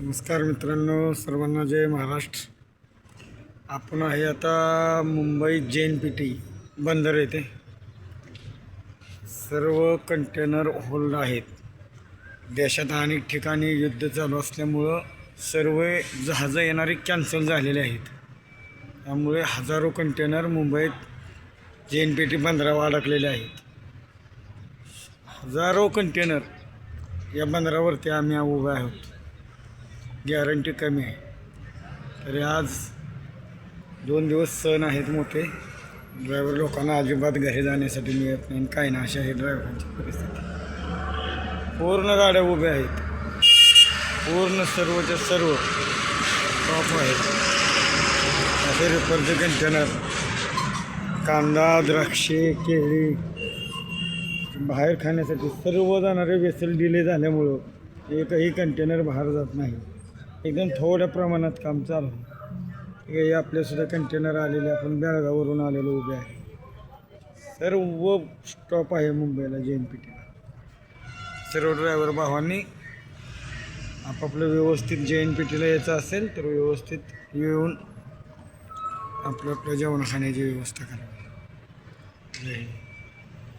नमस्कार मित्रांनो, सर्वांना जय महाराष्ट्र. आपण आहे आता मुंबई JNPT बंदर येथे. सर्व कंटेनर होल्ड आहेत. देशात अनेक ठिकाणी युद्ध चालू असल्यामुळं सर्व जहाजं येणारी कॅन्सल झालेले आहेत. त्यामुळे हजारो कंटेनर मुंबईत JNPT बंदरावर अडकलेले आहेत. हजारो कंटेनर या बंदरावरती आम्ही उभे आहोत. गॅरंटी कमी आहे. तरी आज 2 दिवस सण आहेत मोठे. ड्रायव्हर लोकांना अजिबात घरी जाण्यासाठी मिळत नाही, काही ना, अशा ही ड्रायव्हरांची परिस्थिती. पूर्ण गाड्या उभ्या आहेत. पूर्ण सर्वच्या सर्व टॉप आहेत. असे रिफरचे कंटेनर, कांदा, द्राक्षे, केळी बाहेर खाण्यासाठी सर्व जाणारे वेसल डिले झाल्यामुळं एकही कंटेनर बाहेर जात नाही. एकदम थोड्या प्रमाणात काम चालू आहे. हे आपल्यासुद्धा कंटेनर आलेले, आपण बेळगाववरून आलेलो उभे आहे. सर्व स्टॉप आहे मुंबईला JNPTला. सर्व ड्रायव्हर भावांनी आपापलं व्यवस्थित JNPTला यायचं असेल तर व्यवस्थित येऊन आपल्या जेवण खाण्याची व्यवस्था करावी. जय हिंद.